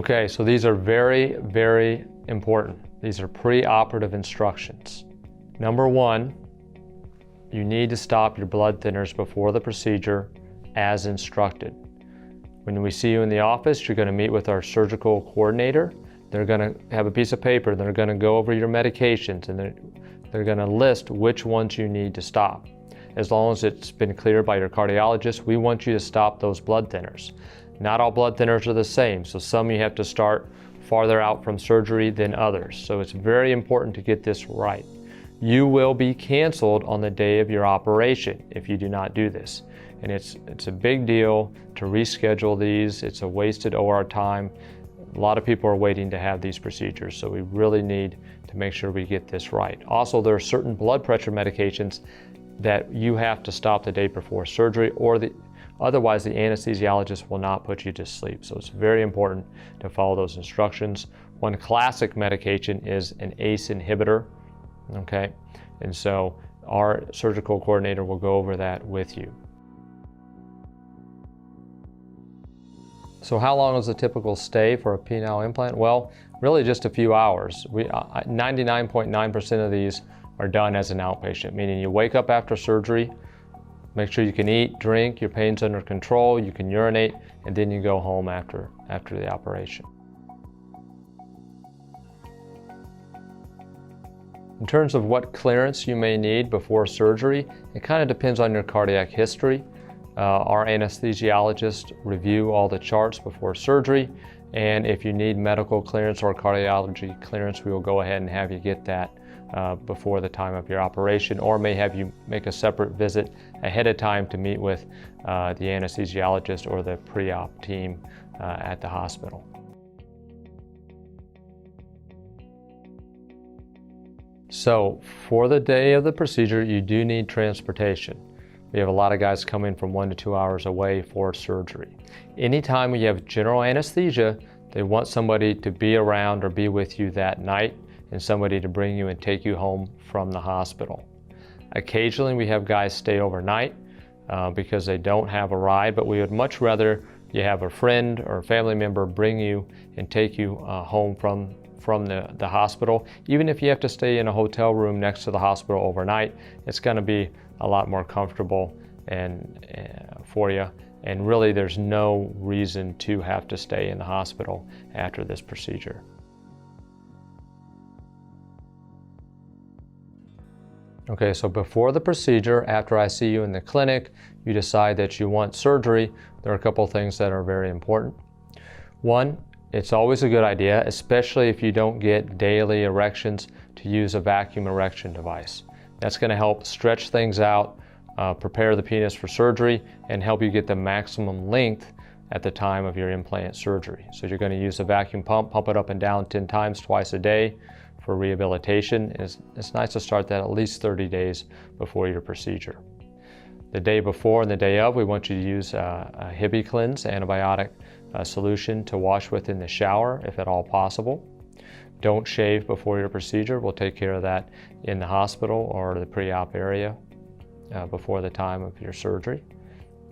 Okay, so these are very, very important. These are pre-operative instructions. Number one, you need to stop your blood thinners before the procedure as instructed. When we see you in the office, you're going to meet with our surgical coordinator. They're going to have a piece of paper. They're going to go over your medications, and they're going to list which ones you need to stop. As long as it's been cleared by your cardiologist, we want you to stop those blood thinners. Not all blood thinners are the same, so some you have to start farther out from surgery than others. So it's very important to get this right. You will be canceled on the day of your operation if you do not do this. And it's a big deal to reschedule these. It's a wasted OR time. A lot of people are waiting to have these procedures, so we really need to make sure we get this right. Also, there are certain blood pressure medications that you have to stop the day before surgery, or otherwise the anesthesiologist will not put you to sleep. So it's very important to follow those instructions. One classic medication is an ACE inhibitor, okay? And so our surgical coordinator will go over that with you. So how long is a typical stay for a penile implant? Well, really just a few hours. 99.9% of these are done as an outpatient, meaning you wake up after surgery, make sure you can eat, drink, your pain's under control, you can urinate, and then you go home after the operation. In terms of what clearance you may need before surgery, it kind of depends on your cardiac history. Our anesthesiologists review all the charts before surgery, and if you need medical clearance or cardiology clearance, we will go ahead and have you get that before the time of your operation, or may have you make a separate visit ahead of time to meet with the anesthesiologist or the pre-op team at the hospital. So for the day of the procedure, you do need transportation. We have a lot of guys coming from 1 to 2 hours away for surgery. Anytime we have general anesthesia, they want somebody to be around or be with you that night, and somebody to bring you and take you home from the hospital. Occasionally we have guys stay overnight because they don't have a ride, but we would much rather you have a friend or a family member bring you and take you home from the hospital. Even if you have to stay in a hotel room next to the hospital overnight, it's going to be a lot more comfortable for you. And really there's no reason to have to stay in the hospital after this procedure. Okay, so before the procedure, after I see you in the clinic, you decide that you want surgery, there are a couple things that are very important. One, it's always a good idea, especially if you don't get daily erections, to use a vacuum erection device. That's going to help stretch things out, prepare the penis for surgery, and help you get the maximum length at the time of your implant surgery. So you're going to use a vacuum pump it up and down 10 times twice a day for rehabilitation. It's nice to start that at least 30 days before your procedure. The day before and the day of, we want you to use a HibiCleanse antibiotic solution to wash with in the shower, if at all possible. Don't shave before your procedure. We'll take care of that in the hospital or the pre-op area before the time of your surgery.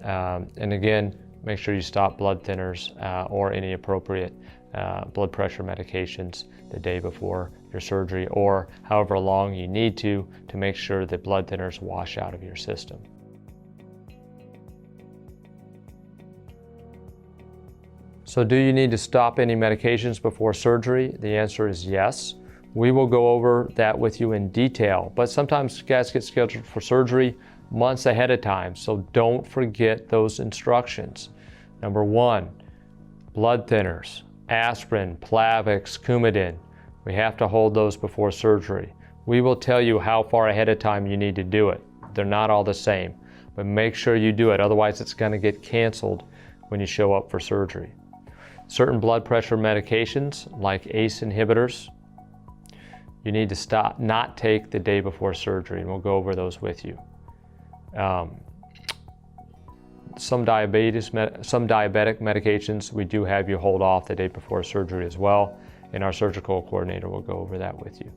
And again, make sure you stop blood thinners or any appropriate blood pressure medications the day before your surgery, or however long you need to make sure that blood thinners wash out of your system. So do you need to stop any medications before surgery? The answer is yes. We will go over that with you in detail, but sometimes guys get scheduled for surgery months ahead of time, so don't forget those instructions. Number one, blood thinners, aspirin, Plavix, Coumadin. We have to hold those before surgery. We will tell you how far ahead of time you need to do it. They're not all the same, but make sure you do it, otherwise it's going to get canceled when you show up for surgery. Certain blood pressure medications, like ACE inhibitors, you need to not take the day before surgery, and we'll go over those with you. Some diabetic medications, we do have you hold off the day before surgery as well, and our surgical coordinator will go over that with you.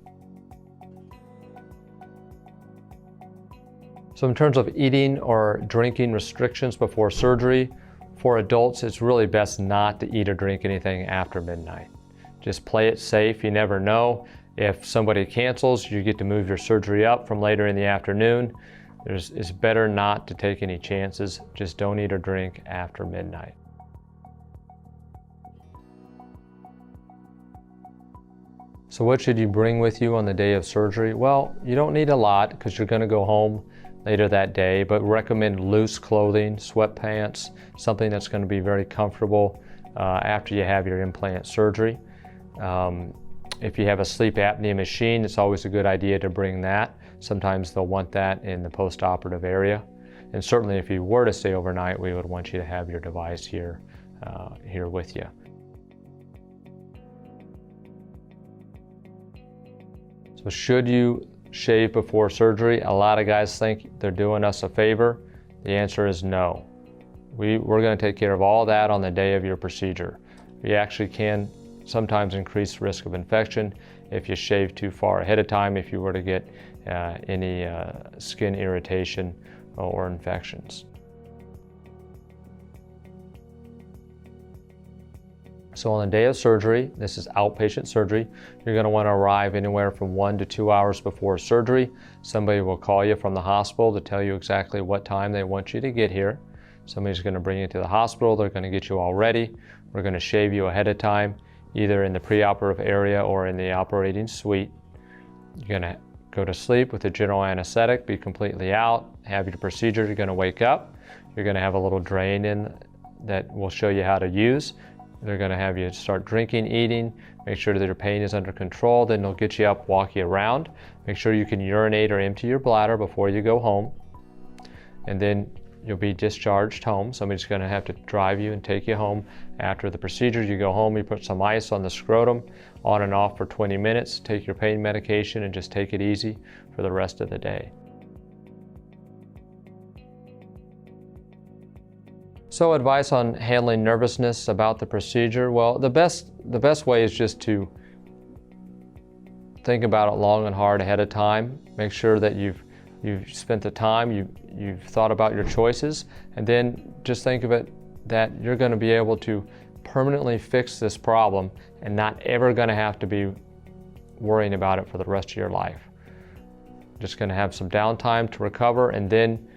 So in terms of eating or drinking restrictions before surgery, For adults, it's really best not to eat or drink anything after midnight. Just play it safe. You never know. If somebody cancels, you get to move your surgery up from later in the afternoon. It's better not to take any chances. Just don't eat or drink after midnight. So what should you bring with you on the day of surgery? Well, you don't need a lot because you're going to go home later that day, but recommend loose clothing, sweatpants, something that's going to be very comfortable after you have your implant surgery. If you have a sleep apnea machine, it's always a good idea to bring that. Sometimes they'll want that in the post-operative area. And certainly if you were to stay overnight, we would want you to have your device here with you. So should you shave before surgery? A lot of guys think they're doing us a favor. The answer is no. We're going to take care of all that on the day of your procedure. You actually can sometimes increase risk of infection if you shave too far ahead of time, if you were to get any skin irritation or infections. So on the day of surgery, this is outpatient surgery, you're going to want to arrive anywhere from 1 to 2 hours before surgery. Somebody will call you from the hospital to tell you exactly what time they want you to get here. Somebody's going to bring you to the hospital, they're going to get you all ready. We're going to shave you ahead of time, either in the preoperative area or in the operating suite. You're going to go to sleep with a general anesthetic, be completely out, have your procedure, you're going to wake up. You're going to have a little drain in that we'll show you how to use. They're going to have you start drinking, eating, make sure that your pain is under control, then they'll get you up, walk you around. Make sure you can urinate or empty your bladder before you go home. And then you'll be discharged home. Somebody's going to have to drive you and take you home. After the procedure, you go home, you put some ice on the scrotum, on and off for 20 minutes, take your pain medication, and just take it easy for the rest of the day. So advice on handling nervousness about the procedure. Well, the best way is just to think about it long and hard ahead of time. Make sure that you've spent the time, you've thought about your choices, and then just think of it that you're going to be able to permanently fix this problem and not ever going to have to be worrying about it for the rest of your life. Just going to have some downtime to recover, and then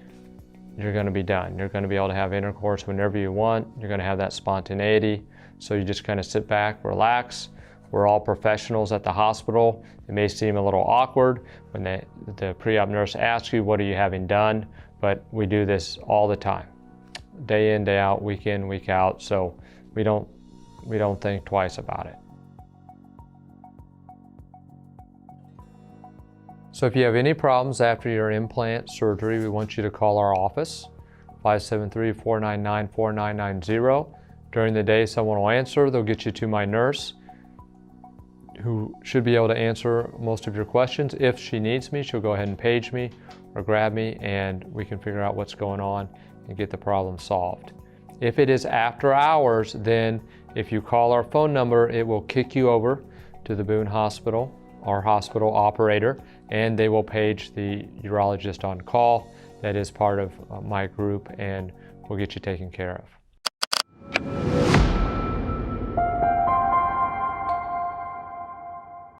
you're going to be done. You're going to be able to have intercourse whenever you want. You're going to have that spontaneity. So you just kind of sit back, relax. We're all professionals at the hospital. It may seem a little awkward when the pre-op nurse asks you, what are you having done? But we do this all the time. Day in, day out, week in, week out. So we don't think twice about it. So if you have any problems after your implant surgery, we want you to call our office, 573-499-4990. During the day, someone will answer. They'll get you to my nurse, who should be able to answer most of your questions. If she needs me, she'll go ahead and page me or grab me, and we can figure out what's going on and get the problem solved. If it is after hours, then if you call our phone number, it will kick you over to the Boone Hospital, our hospital operator, and they will page the urologist on call that is part of my group, and we'll get you taken care of.